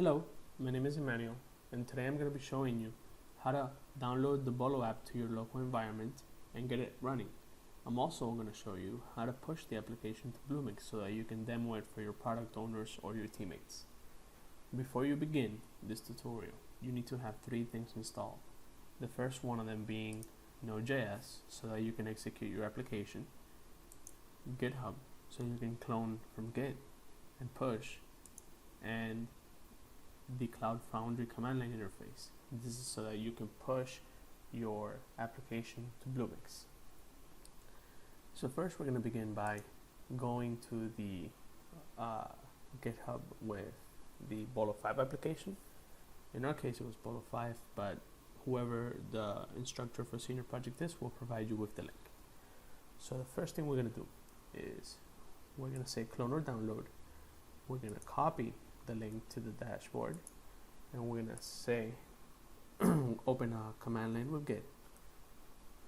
Hello, my name is Emmanuel, and today I'm going to be showing you how to download the BOLO app to your local environment and get it running. I'm also going to show you how to push the application to Bluemix so that you can demo it for your product owners or your teammates. Before you begin this tutorial, you need to have three things installed. The first one of them being Node.js so that you can execute your application, GitHub so you can clone from Git and push, and the Cloud Foundry command line interface. This is so that you can push your application to Bluemix. So first we're going to begin by going to the GitHub with the BOLO5 application. In our case it was BOLO5, but whoever the instructor for SeniorProject is will provide you with the link. So the first thing we're going to do is we're going to say clone or download. We're going to copy the link to the dashboard, and we're going to say open a command line with Git,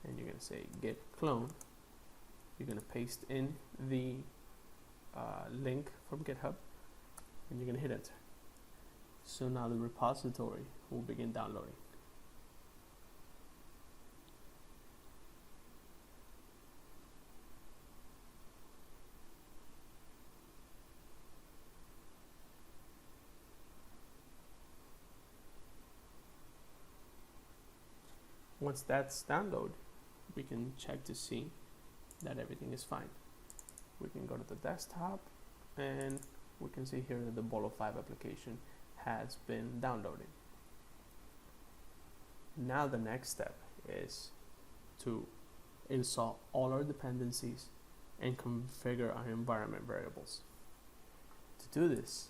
and you're going to say git clone. You're going to paste in the link from GitHub, and you're going to hit enter. So now the repository will begin downloading. Once that's downloaded, we can check to see that everything is fine. We can go to the desktop and we can see here that the BOLO5 application has been downloaded. Now the next step is to install all our dependencies and configure our environment variables. To do this,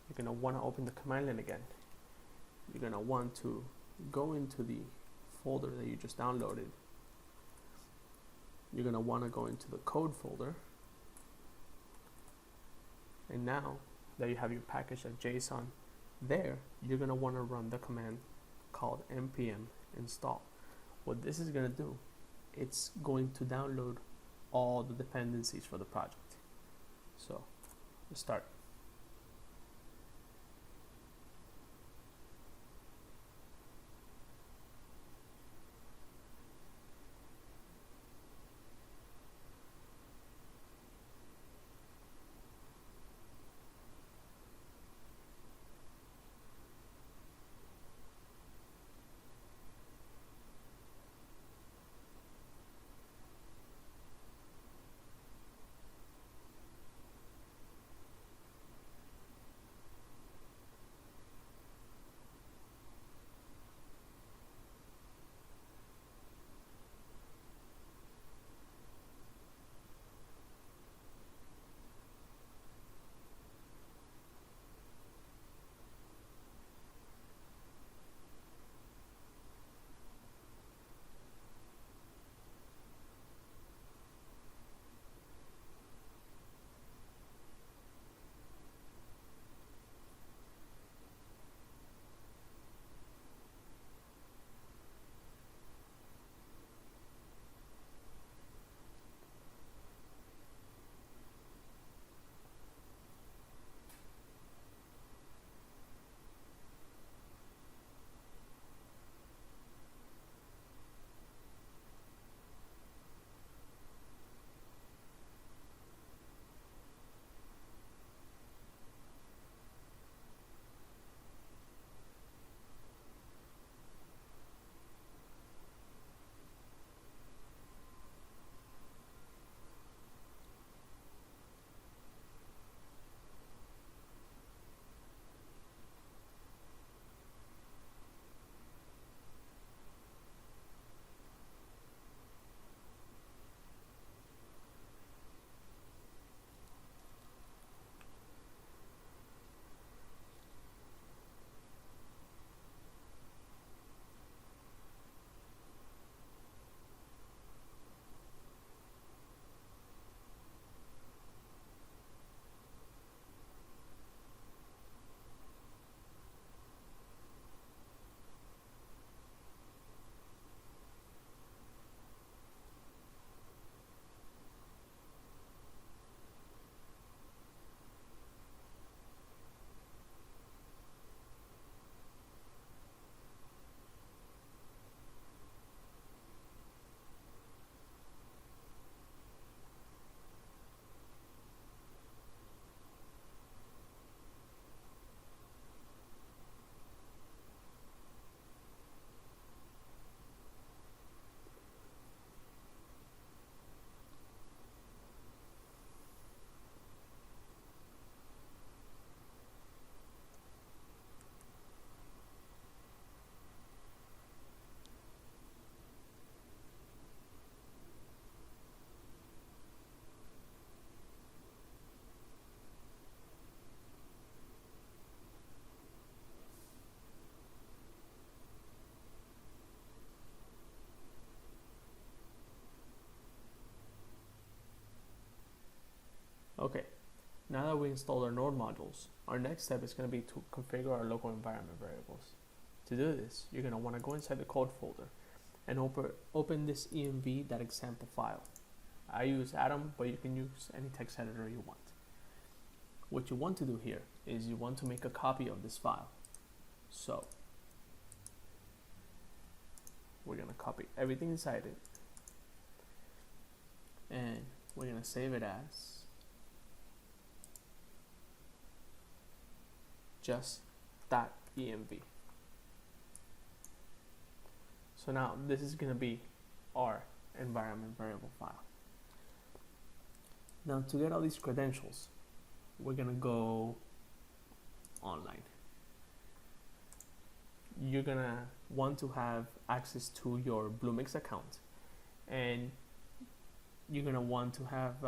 you're going to want to open the command line again. You're going to want to go into the folder that you just downloaded. You're going to want to go into the code folder, and now that you have your package.json there, you're going to want to run the command called npm install. What this is going to do, it's going to download all the dependencies for the project. So let's start. Now that we installed our node modules, our next step is going to be to configure our local environment variables. To do this, you're going to want to go inside the code folder and open this env.example file. I use Atom, but you can use any text editor you want. What you want to do here is you want to make a copy of this file. So we're going to copy everything inside it, and we're going to save it as just .env. So now this is going to be our environment variable file. Now to get all these credentials, we're going to go online. You're going to want to have access to your Bluemix account, and you're going to want to have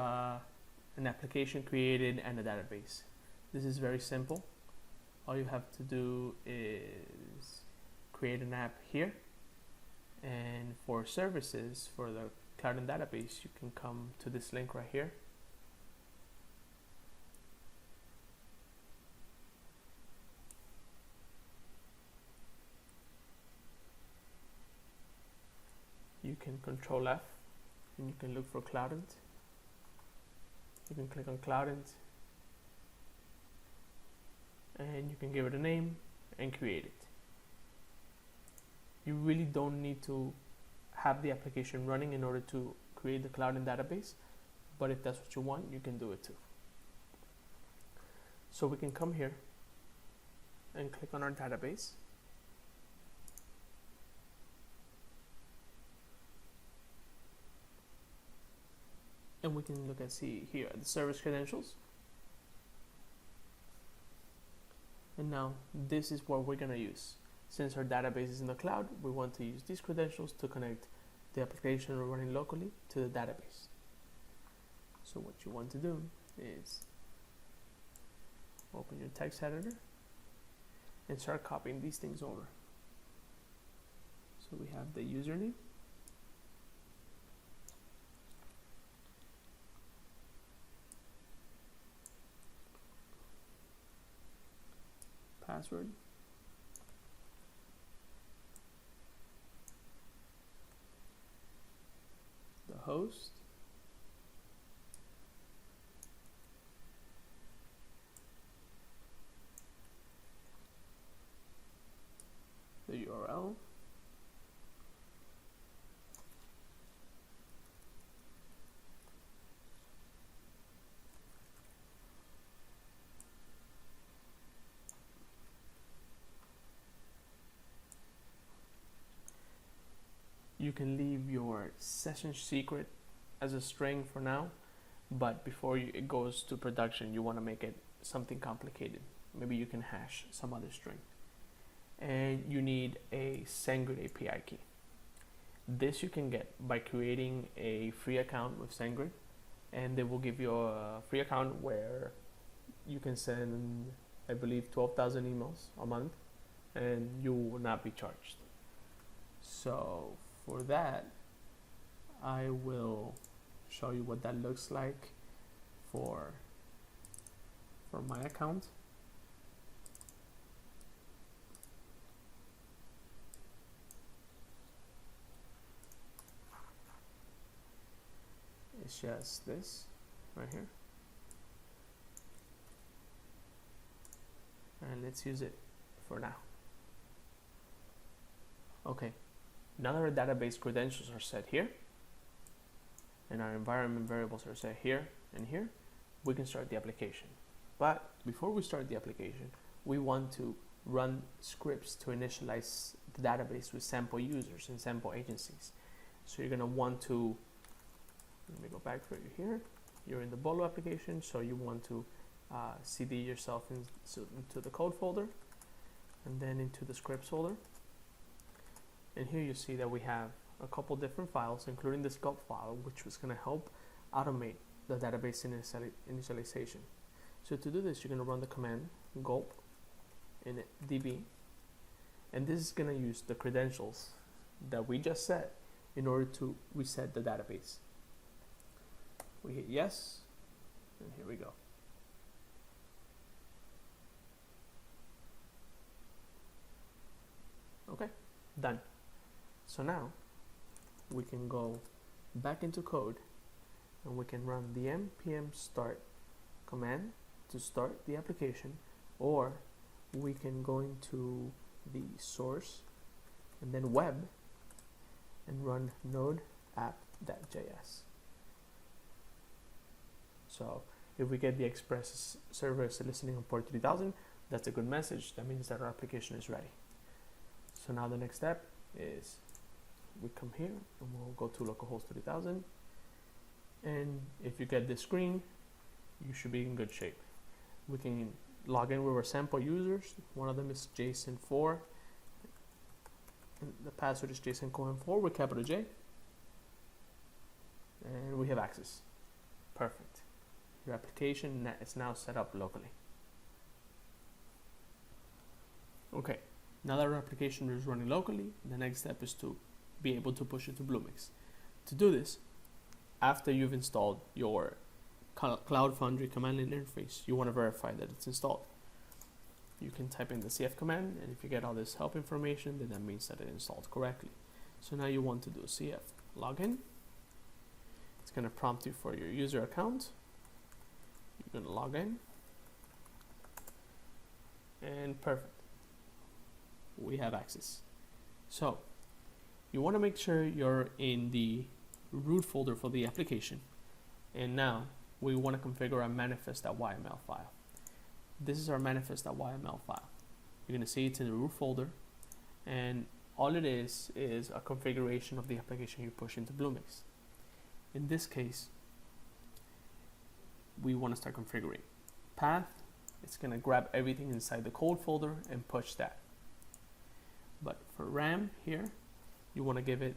an application created and a database. This is very simple. All you have to do is create an app here, and for services for the cloud and database, you can come to this link right here. You can Control F and you can look for Cloudant. You can click on Cloudant and you can give it a name and create it. You really don't need to have the application running in order to create the cloud and database, but if that's what you want, you can do it too. So we can come here and click on our database. And we can look and see here at the service credentials. And now this is what we're going to use. Since our database is in the cloud, we want to use these credentials to connect the application we're running locally to the database. So what you want to do is open your text editor and start copying these things over. So we have the username, password, the host, the URL, you can leave your session secret as a string for now, but before it goes to production, you want to make it something complicated. Maybe you can hash some other string. And you need a SendGrid API key. This you can get by creating a free account with SendGrid, and they will give you a free account where you can send, I believe, 12,000 emails a month, and you will not be charged. So for that, I will show you what that looks like for my account. It's just this right here, and let's use it for now. Okay, now that our database credentials are set here and our environment variables are set here and here, we can start the application. But before we start the application, we want to run scripts to initialize the database with sample users and sample agencies. So you're going to want to, let me go back for you here. You're in the BOLO application, so you want to CD yourself into the code folder and then into the scripts folder. And here you see that we have a couple different files, including the scope file, which was going to help automate the database initialization. So to do this, you're going to run the command gulp in db, and this is going to use the credentials that we just set in order to reset the database. We hit yes, and here we go. Okay, done. So now we can go back into code and we can run the npm start command to start the application, or we can go into the source and then web and run node app.js. So if we get the express server is listening on port 3000, that's a good message. That means that our application is ready. So now the next step is we come here and we'll go to localhost 3000. And if you get this screen, you should be in good shape. We can log in with our sample users. One of them is Jason4. And the password is Jason4 with capital J. And we have access. Perfect. Your application is now set up locally. Okay, now that our application is running locally, the next step is to be able to push it to Bluemix. To do this, after you've installed your Cloud Foundry command line interface, you want to verify that it's installed. You can type in the cf command, and if you get all this help information, then that means that it installed correctly. So now you want to do cf login. It's going to prompt you for your user account. You're going to log in, and perfect. We have access. So you want to make sure you're in the root folder for the application, and now we want to configure our manifest.yml file. This is our manifest.yml file. You're going to see it's in the root folder, and all it is a configuration of the application you push into Bluemix. In this case, we want to start configuring. Path, it's going to grab everything inside the code folder and push that. But for RAM here, you want to give it,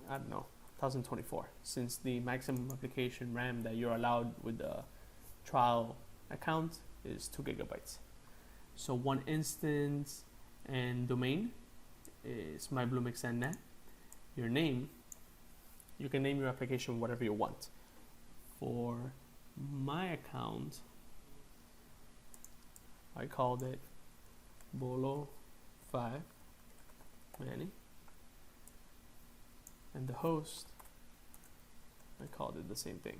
I don't know, 1024, since the maximum application RAM that you're allowed with the trial account is 2 gigabytes. So one instance and domain is mybluemix.net. Your name, you can name your application whatever you want. For my account, I called it BOLO5 Manny, and the host, I called it the same thing.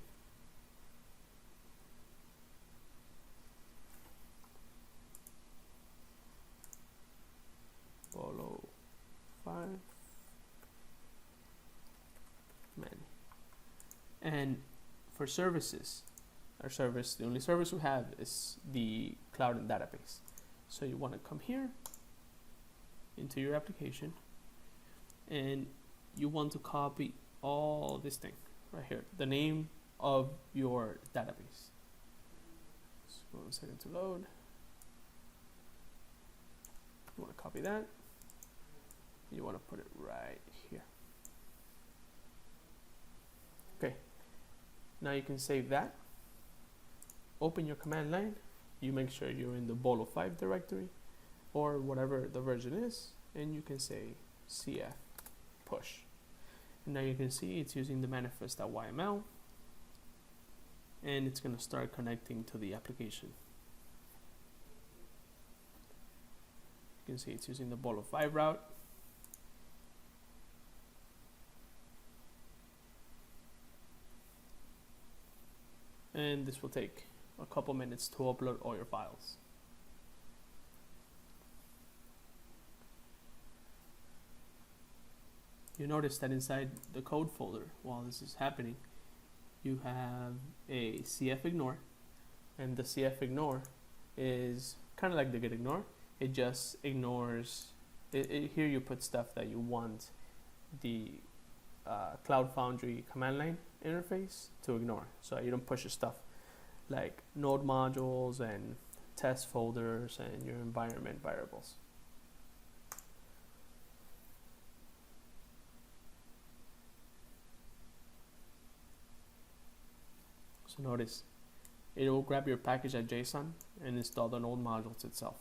BOLO5 Manny. And for services, our service, the only service we have is the cloud and database. So you want to come here into your application, and you want to copy all this thing right here, the name of your database. Just 1 second to load. You want to copy that. You want to put it right here. Okay, now you can save that. Open your command line. You make sure you're in the BOLO5 directory or whatever the version is, and you can say cf push. And now you can see it's using the manifest.yml, and it's going to start connecting to the application. You can see it's using the BOLO5 route. And this will take a couple minutes to upload all your files. You notice that inside the code folder, while this is happening, you have a cf ignore, and the cf ignore is kind of like the git ignore. It just ignores, here you put stuff that you want the Cloud Foundry command line interface to ignore, so you don't push your stuff like node modules and test folders and your environment variables. So notice it will grab your package.json and install the node modules itself.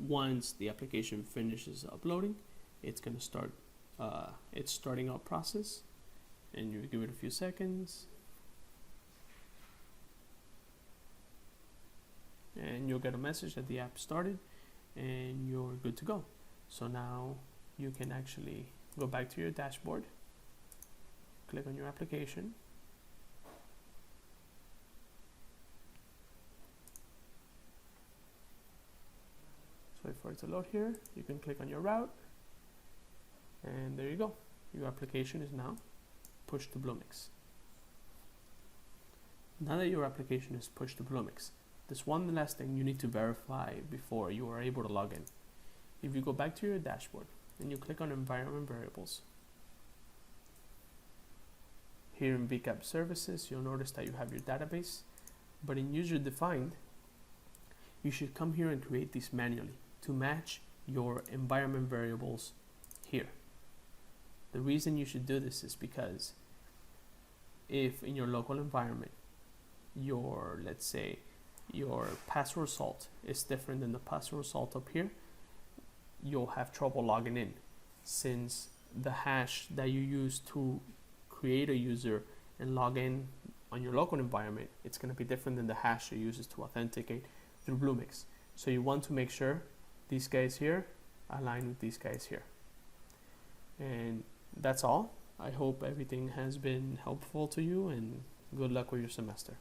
once the application finishes uploading, it's going to start its starting out process, and you give it a few seconds, and you'll get a message that the app started and you're good to go. So now you can actually go back to your dashboard, click on your application, so wait for it to load here. You can click on your route, and there you go. Your application is now pushed to Bluemix. Now that your application is pushed to Bluemix, there's one last thing you need to verify before you are able to log in. If you go back to your dashboard and you click on environment variables, here in VCAP services, you'll notice that you have your database, but in user defined, you should come here and create these manually to match your environment variables here. The reason you should do this is because if in your local environment, let's say your password result is different than the password result up here, you'll have trouble logging in, since the hash that you use to create a user and log in on your local environment, it's going to be different than the hash you use to authenticate through Bluemix. So you want to make sure these guys here align with these guys here. And that's all. I hope everything has been helpful to you, and good luck with your semester.